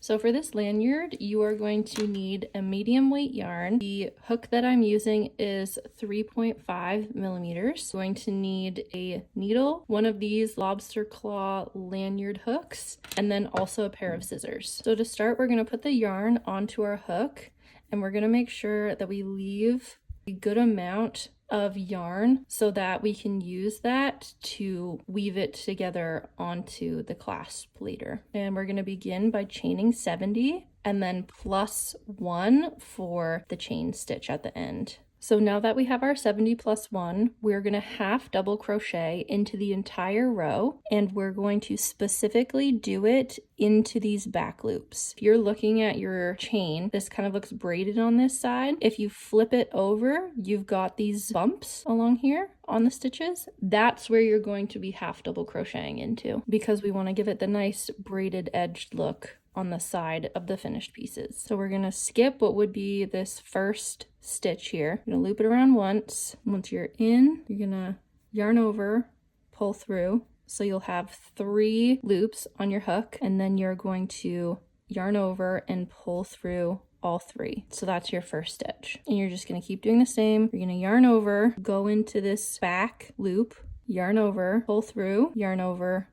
So for this lanyard, you are going to need a medium weight yarn. The hook that I'm using is 3.5 millimeters. Going to need a needle, one of these lobster claw lanyard hooks, and then also a pair of scissors. So to start, we're going to put the yarn onto our hook, and we're going to make sure that we leave a good amount of yarn so that we can use that to weave it together onto the clasp later. And we're going to begin by chaining 70 and then plus 1 for the chain stitch at the end. So now that we have our 70 plus 1, we're going to half double crochet into the entire row, and we're going to specifically do it into these back loops. If you're looking at your chain, this kind of looks braided on this side. If you flip it over, you've got these bumps along here on the stitches. That's where you're going to be half double crocheting into, because we want to give it the nice braided edged look on the side of the finished pieces. So we're gonna skip what would be this first stitch here. I'm gonna loop it around once. Once you're in, you're gonna yarn over, pull through. So you'll have 3 loops on your hook, and then you're going to yarn over and pull through all 3. So that's your first stitch. And you're just gonna keep doing the same. You're gonna yarn over, go into this back loop, yarn over, pull through, yarn over,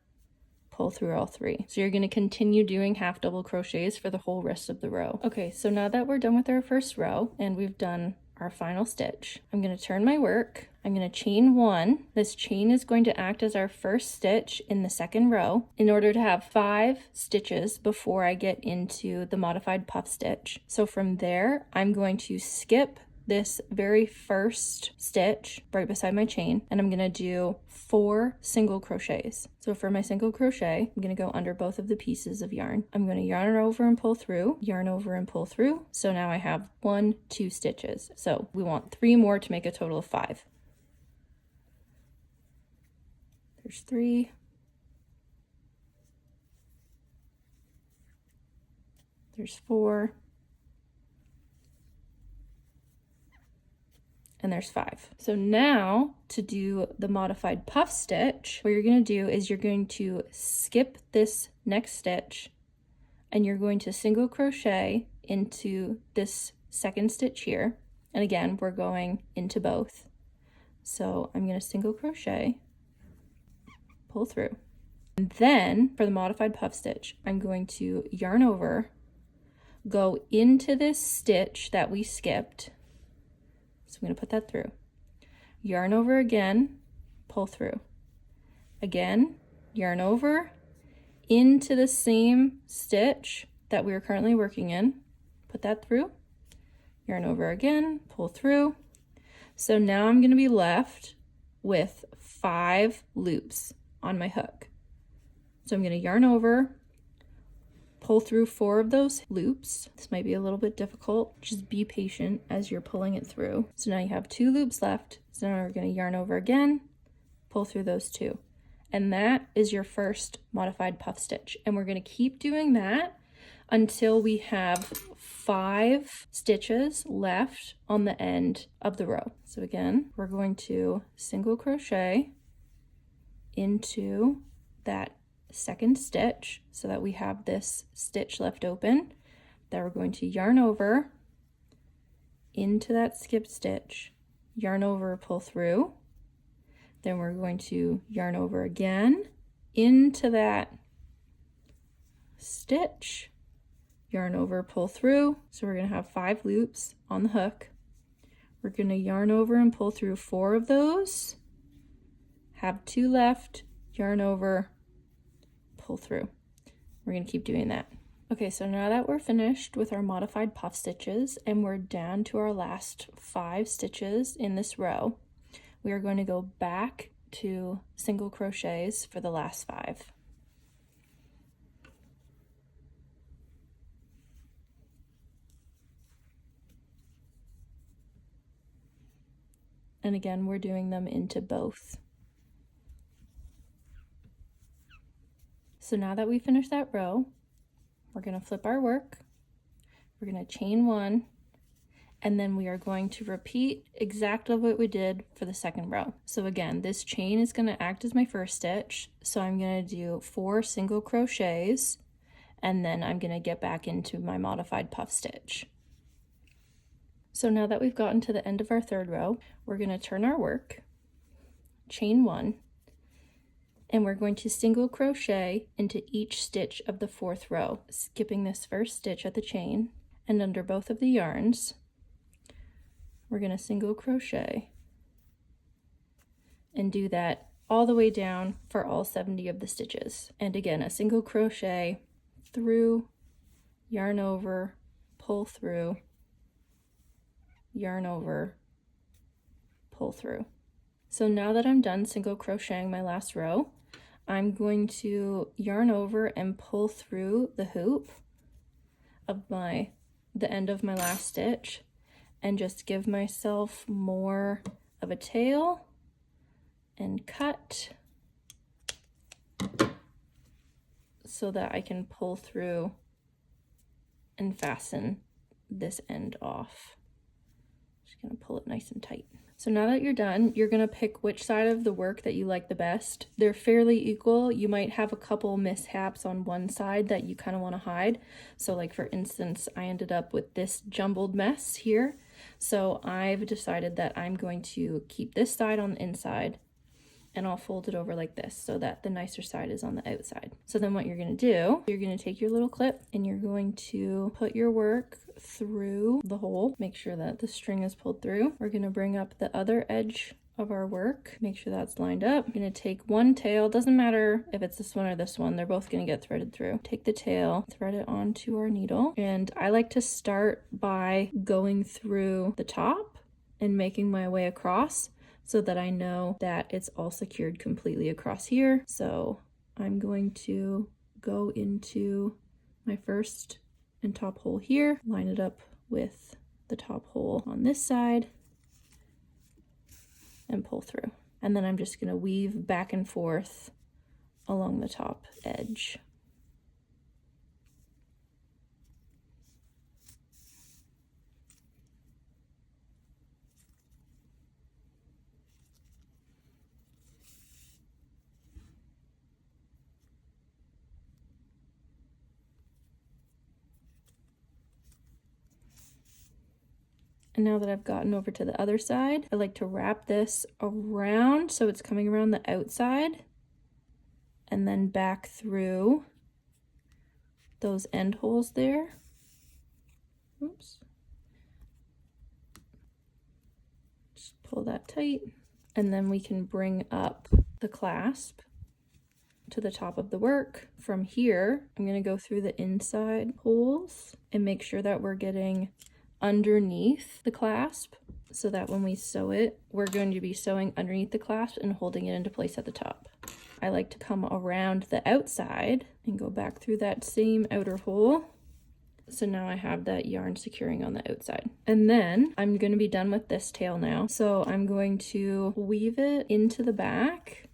pull through all 3. So you're going to continue doing half double crochets for the whole rest of the row. Okay, so now that we're done with our first row and we've done our final stitch, I'm going to turn my work. I'm going to chain 1. This chain is going to act as our first stitch in the second row in order to have 5 stitches before I get into the modified puff stitch. So from there, I'm going to skip this very first stitch right beside my chain, and I'm gonna do 4 single crochets. So for my single crochet, I'm gonna go under both of the pieces of yarn. I'm gonna yarn over and pull through, yarn over and pull through. So now I have 1, 2 stitches. So we want 3 more to make a total of 5. There's 3. There's 4. And there's 5. So now to do the modified puff stitch, what you're going to do is you're going to skip this next stitch, and you're going to single crochet into this second stitch here. And again, we're going into both. So I'm going to single crochet, pull through. And then for the modified puff stitch, I'm going to yarn over, go into this stitch that we skipped. So I'm going to put that through. Yarn over again, pull through. Again, yarn over into the same stitch that we are currently working in. Put that through. Yarn over again, pull through. So now I'm going to be left with 5 loops on my hook. So I'm going to yarn over, pull through 4 of those loops. This might be a little bit difficult. Just be patient as you're pulling it through. So now you have 2 loops left. So now we're going to yarn over again, pull through those 2. And that is your first modified puff stitch. And we're going to keep doing that until we have 5 stitches left on the end of the row. So again, we're going to single crochet into that second stitch so that we have this stitch left open. Then we're going to yarn over into that skip stitch, yarn over, pull through. Then we're going to yarn over again into that stitch, yarn over, pull through. So we're going to have 5 loops on the hook. We're going to yarn over and pull through 4 of those, have 2 left, yarn over, pull through. We're going to keep doing that. Okay, so now that we're finished with our modified puff stitches and we're down to our last 5 stitches in this row, we are going to go back to single crochets for the last 5. And again, we're doing them into both. So now that we finished that row, we're going to flip our work, we're going to chain 1, and then we are going to repeat exactly what we did for the second row. So again, this chain is going to act as my first stitch, so I'm going to do 4 single crochets, and then I'm gonna get back into my modified puff stitch. So now that we've gotten to the end of our third row, we're gonna turn our work, chain 1, and we're going to single crochet into each stitch of the 4th row, skipping this first stitch at the chain, and under both of the yarns, we're gonna single crochet and do that all the way down for all 70 of the stitches. And again, a single crochet through, yarn over, pull through, yarn over, pull through. So now that I'm done single crocheting my last row, I'm going to yarn over and pull through the hoop of the end of my last stitch and just give myself more of a tail and cut so that I can pull through and fasten this end off. Just gonna pull it nice and tight. So now that you're done, you're gonna pick which side of the work that you like the best. They're fairly equal. You might have a couple mishaps on one side that you kind of want to hide. So like for instance, I ended up with this jumbled mess here. So I've decided that I'm going to keep this side on the inside, and I'll fold it over like this so that the nicer side is on the outside. So then what you're gonna do, you're gonna take your little clip and you're going to put your work through the hole. Make sure that the string is pulled through. We're gonna bring up the other edge of our work, make sure that's lined up. I'm gonna take one tail, doesn't matter if it's this one or this one, they're both gonna get threaded through. Take the tail, thread it onto our needle, and I like to start by going through the top and making my way across, so that I know that it's all secured completely across here. So I'm going to go into my first and top hole here, line it up with the top hole on this side, and pull through. And then I'm just gonna weave back and forth along the top edge. And now that I've gotten over to the other side, I like to wrap this around so it's coming around the outside and then back through those end holes there. Oops. Just pull that tight, and then we can bring up the clasp to the top of the work. From here, I'm going to go through the inside holes and make sure that we're getting underneath the clasp, so that when we sew it, we're going to be sewing underneath the clasp and holding it into place at the top. I like to come around the outside and go back through that same outer hole. So now I have that yarn securing on the outside. And then I'm going to be done with this tail now. So I'm going to weave it into the back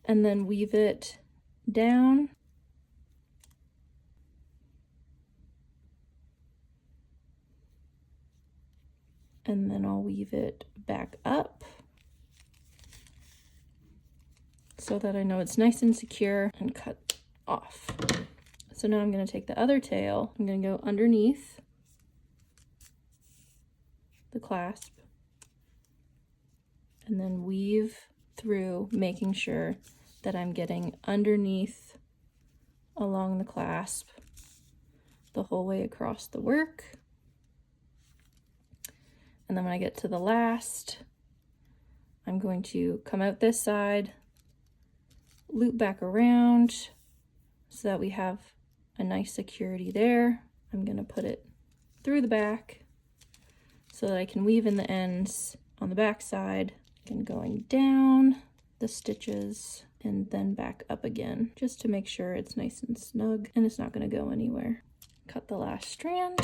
and then weave it down. And then I'll weave it back up so that I know it's nice and secure, and cut off. So now I'm going to take the other tail, I'm going to go underneath the clasp and then weave through, making sure that I'm getting underneath along the clasp the whole way across the work. And then when I get to the last, I'm going to come out this side, loop back around so that we have a nice security there. I'm going to put it through the back so that I can weave in the ends on the back side, and going down the stitches and then back up again, just to make sure it's nice and snug and it's not going to go anywhere. Cut the last strand.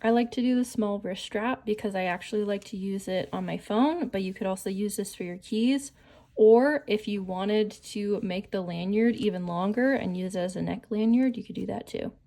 I like to do the small wrist strap because I actually like to use it on my phone, but you could also use this for your keys, or if you wanted to make the lanyard even longer and use it as a neck lanyard, you could do that too.